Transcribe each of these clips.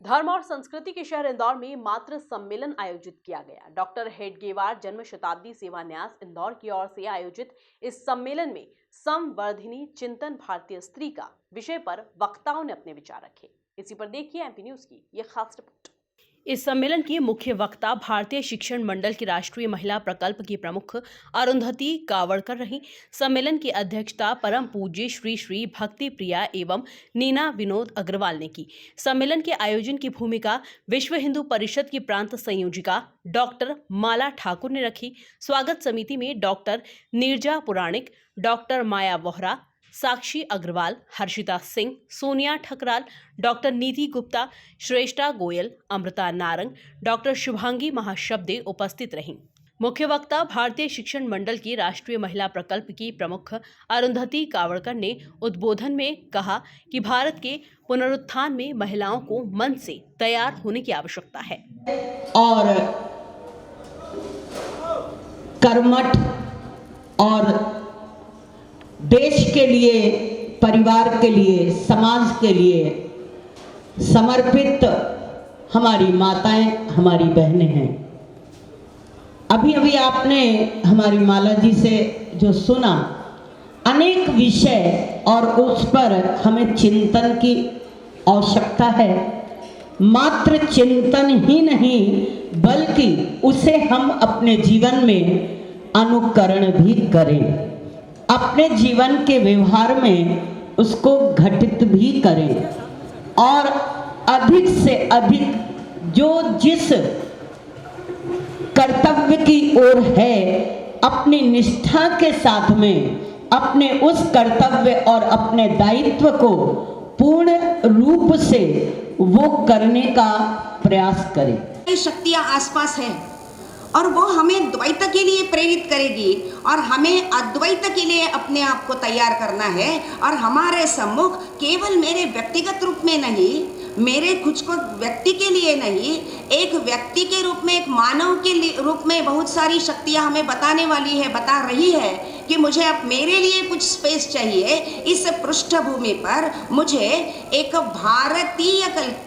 धर्म और संस्कृति के शहर इंदौर में मातृ सम्मेलन आयोजित किया गया। डॉक्टर हेडगेवार जन्म शताब्दी सेवा न्यास इंदौर की ओर से आयोजित इस सम्मेलन में संवर्धिनी चिंतन भारतीय स्त्री का विषय पर वक्ताओं ने अपने विचार रखे। इसी पर देखिए एमपी न्यूज की ये खास रिपोर्ट। इस सम्मेलन की मुख्य वक्ता भारतीय शिक्षण मंडल की राष्ट्रीय महिला प्रकल्प की प्रमुख अरुंधति कावड़कर रही। सम्मेलन की अध्यक्षता परम पूज्य श्री श्री भक्ति प्रिया एवं नीना विनोद अग्रवाल ने की। सम्मेलन के आयोजन की भूमिका विश्व हिंदू परिषद की प्रांत संयोजिका डॉक्टर माला ठाकुर ने रखी। स्वागत समिति में डॉक्टर नीरजा पुराणिक, डॉक्टर माया वोहरा, साक्षी अग्रवाल, हर्षिता सिंह, सोनिया ठकराल, डॉक्टर नीति गुप्ता, श्रेष्ठा गोयल, अमृता नारंग, डॉक्टर शुभांगी महाशब्दे उपस्थित रहीं। मुख्य वक्ता भारतीय शिक्षण मंडल की राष्ट्रीय महिला प्रकल्प की प्रमुख अरुंधति कावड़कर ने उद्बोधन में कहा कि भारत के पुनरुत्थान में महिलाओं को मन से तैयार होने की आवश्यकता है और कर्मठ और देश के लिए, परिवार के लिए, समाज के लिए समर्पित हमारी माताएं, हमारी बहनें हैं। अभी अभी आपने हमारी माला जी से जो सुना, अनेक विषय और उस पर हमें चिंतन की आवश्यकता है। मात्र चिंतन ही नहीं बल्कि उसे हम अपने जीवन में अनुकरण भी करें, अपने जीवन के व्यवहार में उसको घटित भी करें और अधिक से अधिक जो जिस कर्तव्य की ओर है अपनी निष्ठा के साथ में अपने उस कर्तव्य और अपने दायित्व को पूर्ण रूप से वो करने का प्रयास करें। शक्तियां आसपास हैं और वो हमें द्वैत के लिए प्रेरित करेगी और हमें अद्वैत के लिए अपने आप को तैयार करना है। और हमारे सम्मुख केवल मेरे व्यक्तिगत रूप में नहीं, मेरे कुछ को व्यक्ति के लिए नहीं, एक व्यक्ति के रूप में, एक मानव के रूप में बहुत सारी शक्तियां हमें बताने वाली है, बता रही है कि मुझे अब मेरे लिए कुछ स्पेस चाहिए। इस पृष्ठभूमि पर मुझे एक भारतीय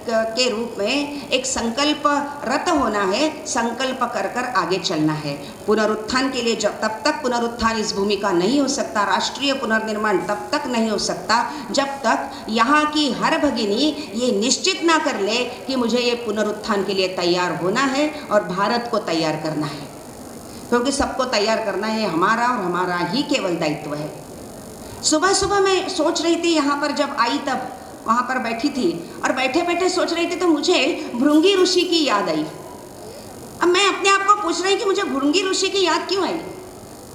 के रूप में एक संकल्प रत होना है, संकल्प कर कर आगे चलना है। पुनरुत्थान के लिए तब तक पुनरुत्थान इस भूमि का नहीं हो सकता, राष्ट्रीय पुनर्निर्माण तब तक नहीं हो सकता जब तक यहाँ की हर भगिनी ये निश्चित ना कर ले कि मुझे ये पुनरुत्थान के लिए तैयार होना है और भारत को तैयार करना है, क्योंकि सबको तैयार करना है हमारा और हमारा ही केवल दायित्व है। सुबह सुबह मैं सोच रही थी, यहाँ पर जब आई तब वहाँ पर बैठी थी और बैठे बैठे सोच रही थी तो मुझे भृंगी ऋषि की याद आई। अब मैं अपने आप को पूछ रही कि मुझे भृंगी ऋषि की याद क्यों आई।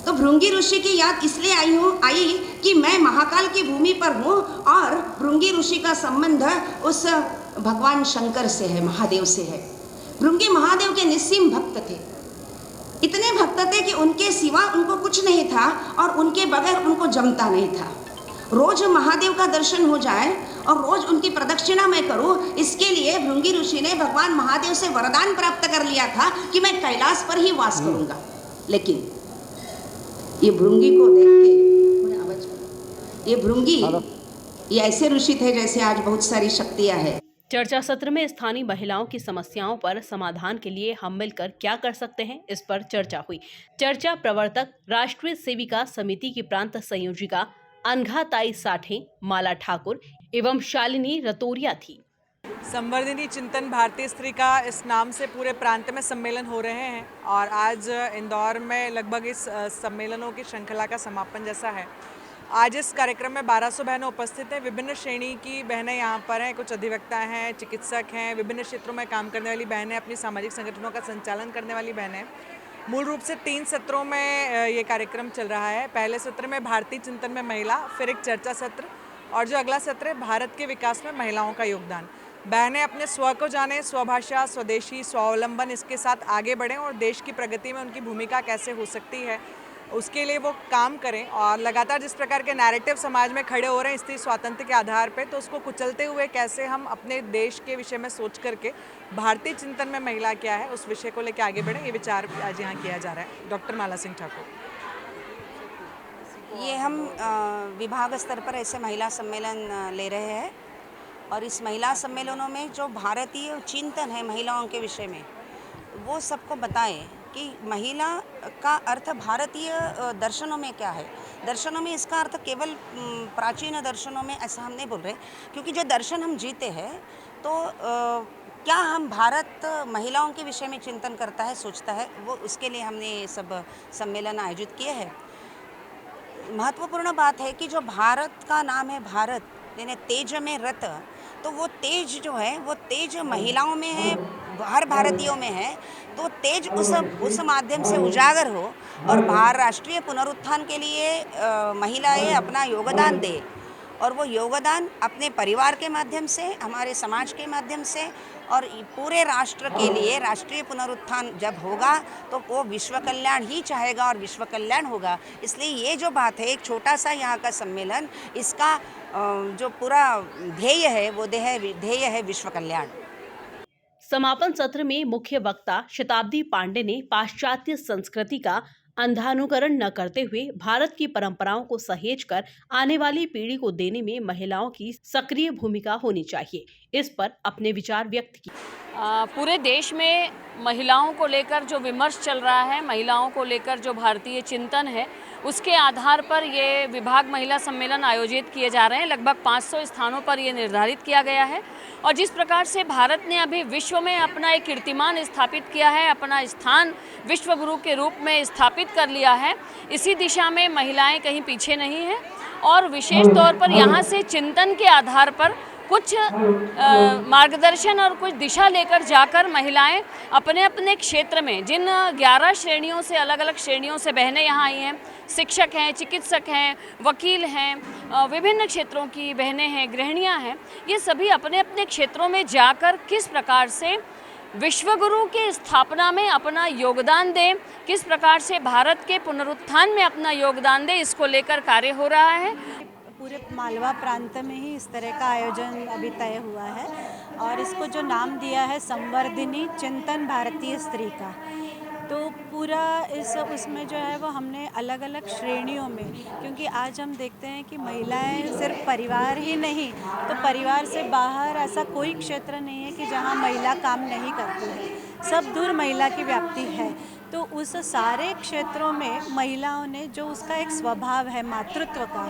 तो भृंगी ऋषि की याद इसलिए आई कि मैं महाकाल की भूमि पर हूँ और भृंगी ऋषि का संबंध उस भगवान शंकर से है, महादेव से है। भृंगी महादेव के निस्सीम भक्त थे, इतने भक्त थे कि उनके सिवा उनको कुछ नहीं था और उनके बगैर उनको जमता नहीं था। रोज महादेव का दर्शन हो जाए और रोज उनकी प्रदक्षिणा मैं करूं, इसके लिए भृंगी ऋषि ने भगवान महादेव से वरदान प्राप्त कर लिया था कि मैं कैलाश पर ही वास करूंगा। लेकिन ये भृंगी को देख के, ये भृंगी, ये ऐसे ऋषि थे जैसे आज बहुत सारी शक्तियां हैं। चर्चा सत्र में स्थानीय महिलाओं की समस्याओं पर समाधान के लिए हम मिलकर क्या कर सकते हैं, इस पर चर्चा हुई। चर्चा प्रवर्तक राष्ट्रीय सेविका समिति की प्रांत संयोजिका अनघाताई साठे, माला ठाकुर एवं शालिनी रतोरिया थी। संवर्धिनी चिंतन भारतीय स्त्री का इस नाम से पूरे प्रांत में सम्मेलन हो रहे हैं और आज इंदौर में लगभग इस सम्मेलनों की श्रृंखला का समापन जैसा है। आज इस कार्यक्रम में 1200 बहनें उपस्थित हैं। विभिन्न श्रेणी की बहनें यहाँ पर हैं, कुछ अधिवक्ता हैं, चिकित्सक हैं, विभिन्न क्षेत्रों में काम करने वाली बहनें, अपनी सामाजिक संगठनों का संचालन करने वाली बहनें। मूल रूप से 3 सत्रों में ये कार्यक्रम चल रहा है। पहले सत्र में भारतीय चिंतन में महिला, फिर एक चर्चा सत्र और जो अगला सत्र है भारत के विकास में महिलाओं का योगदान। बहनें अपने स्व को जानें, स्वभाषा, स्वदेशी, स्वावलंबन, इसके साथ आगे बढ़ें और देश की प्रगति में उनकी भूमिका कैसे हो सकती है उसके लिए वो काम करें। और लगातार जिस प्रकार के नैरेटिव समाज में खड़े हो रहे हैं स्त्री स्वातंत्र्य के आधार पे, तो उसको कुचलते हुए कैसे हम अपने देश के विषय में सोच करके भारतीय चिंतन में महिला क्या है उस विषय को लेकर आगे बढ़ें, ये विचार आज यहाँ किया जा रहा है। डॉक्टर माला सिंह ठाकुर। ये हम विभाग स्तर पर ऐसे महिला सम्मेलन ले रहे हैं और इस महिला सम्मेलनों में जो भारतीय चिंतन है महिलाओं के विषय में, वो सबको बताएं कि महिला का अर्थ भारतीय दर्शनों में क्या है। दर्शनों में इसका अर्थ केवल प्राचीन दर्शनों में ऐसा हम नहीं बोल रहे, क्योंकि जो दर्शन हम जीते हैं तो क्या हम भारत महिलाओं के विषय में चिंतन करता है, सोचता है, वो उसके लिए हमने ये सब सम्मेलन आयोजित किए हैं। महत्वपूर्ण बात है कि जो भारत का नाम है भारत, यानी तेज में रत, तो वो तेज जो है वो तेज महिलाओं में है, हर भारतीयों में है। तो तेज उस माध्यम से उजागर हो और राष्ट्रीय पुनरुत्थान के लिए महिलाएं अपना योगदान दे, और वो योगदान अपने परिवार के माध्यम से, हमारे समाज के माध्यम से और पूरे राष्ट्र के लिए राष्ट्रीय पुनरुत्थान जब होगा तो वो विश्व कल्याण ही चाहेगा और विश्व कल्याण होगा। इसलिए ये जो बात है, एक छोटा सा यहाँ का सम्मेलन, इसका जो पूरा ध्येय है वो ध्येय है विश्व कल्याण। समापन सत्र में मुख्य वक्ता शताब्दी पांडे ने पाश्चात्य संस्कृति का अंधानुकरण न करते हुए भारत की परंपराओं को सहेजकर आने वाली पीढ़ी को देने में महिलाओं की सक्रिय भूमिका होनी चाहिए, इस पर अपने विचार व्यक्त किए। पूरे देश में महिलाओं को लेकर जो विमर्श चल रहा है, महिलाओं को लेकर जो भारतीय चिंतन है, उसके आधार पर ये विभाग महिला सम्मेलन आयोजित किए जा रहे हैं। लगभग 500 स्थानों पर ये निर्धारित किया गया है और जिस प्रकार से भारत ने अभी विश्व में अपना एक कीर्तिमान स्थापित किया है, अपना स्थान विश्व गुरु के रूप में स्थापित कर लिया है, इसी दिशा में महिलाएं कहीं पीछे नहीं हैं और विशेष तौर पर यहाँ से चिंतन के आधार पर कुछ मार्गदर्शन और कुछ दिशा लेकर जाकर महिलाएं अपने अपने क्षेत्र में, जिन 11 श्रेणियों से, अलग अलग श्रेणियों से बहनें यहाँ आई हैं, शिक्षक हैं, चिकित्सक हैं, वकील हैं, विभिन्न क्षेत्रों की बहनें हैं, गृहिणियाँ हैं, ये सभी अपने अपने क्षेत्रों में जाकर किस प्रकार से विश्वगुरु की स्थापना में अपना योगदान दें, किस प्रकार से भारत के पुनरुत्थान में अपना योगदान दें, इसको लेकर कार्य हो रहा है। पूरे मालवा प्रांत में ही इस तरह का आयोजन अभी तय हुआ है और इसको जो नाम दिया है संवर्धिनी चिंतन भारतीय स्त्री का, तो पूरा उसमें जो है वो हमने अलग अलग श्रेणियों में, क्योंकि आज हम देखते हैं कि महिलाएं सिर्फ परिवार ही नहीं, तो परिवार से बाहर ऐसा कोई क्षेत्र नहीं है कि जहां महिला काम नहीं करती है, सब दूर महिला की व्याप्ति है। तो उस सारे क्षेत्रों में महिलाओं ने जो उसका एक स्वभाव है मातृत्व का,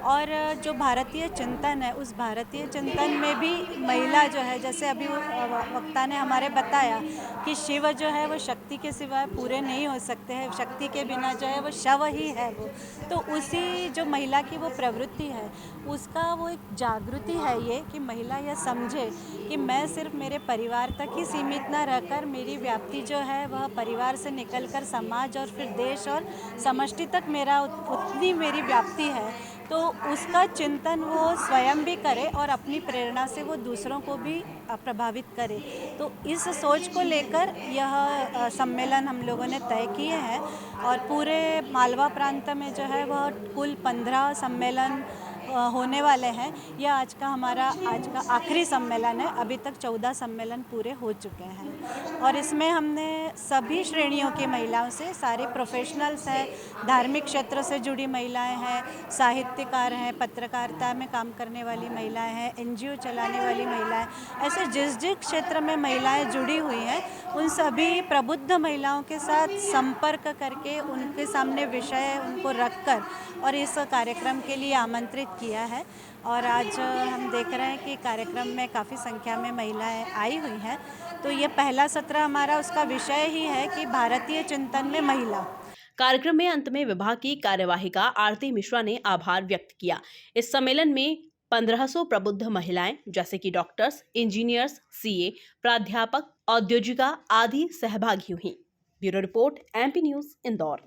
और जो भारतीय चिंतन है, उस भारतीय चिंतन में भी महिला जो है, जैसे अभी वक्ता ने हमारे बताया कि शिव जो है वो शक्ति के सिवाय पूरे नहीं हो सकते हैं, शक्ति के बिना जो है वो शव ही है वो, तो उसी जो महिला की वो प्रवृत्ति है, उसका वो एक जागृति है ये कि महिला यह समझे कि मैं सिर्फ मेरे परिवार तक ही सीमित न रहकर मेरी व्याप्ति जो है वह परिवार से निकलकर समाज और फिर देश और समष्टि तक मेरा उतनी मेरी व्याप्ति है, तो उसका चिंतन वो स्वयं भी करे और अपनी प्रेरणा से वो दूसरों को भी प्रभावित करे। तो इस सोच को लेकर यह सम्मेलन हम लोगों ने तय किए हैं और पूरे मालवा प्रांत में जो है वह कुल 15 सम्मेलन होने वाले हैं। यह आज का आखिरी सम्मेलन है। अभी तक 14 सम्मेलन पूरे हो चुके हैं और इसमें हमने सभी श्रेणियों की महिलाओं से, सारे प्रोफेशनल्स हैं, धार्मिक क्षेत्र से जुड़ी महिलाएं हैं, साहित्यकार हैं, पत्रकारिता में काम करने वाली महिलाएं हैं, NGO चलाने वाली महिलाएं, ऐसे जिस क्षेत्र में महिलाएं जुड़ी हुई हैं उन सभी प्रबुद्ध महिलाओं के साथ संपर्क करके उनके सामने विषय उनको रखकर और इस कार्यक्रम के लिए आमंत्रित किया है। और आज हम देख रहे हैं कि कार्यक्रम में काफ़ी संख्या में महिलाएं आई हुई हैं। तो ये पहला सत्र हमारा उसका विषय ही है कि भारतीय चिंतन में महिला। कार्यक्रम में अंत में विभाग की कार्यवाहिका आरती मिश्रा ने आभार व्यक्त किया। इस सम्मेलन में 1500 प्रबुद्ध महिलाएं जैसे कि डॉक्टर्स, इंजीनियर्स, CA, प्राध्यापक, औद्योगिका आदि सहभागी हुई। Bureau report, MP news, Indore.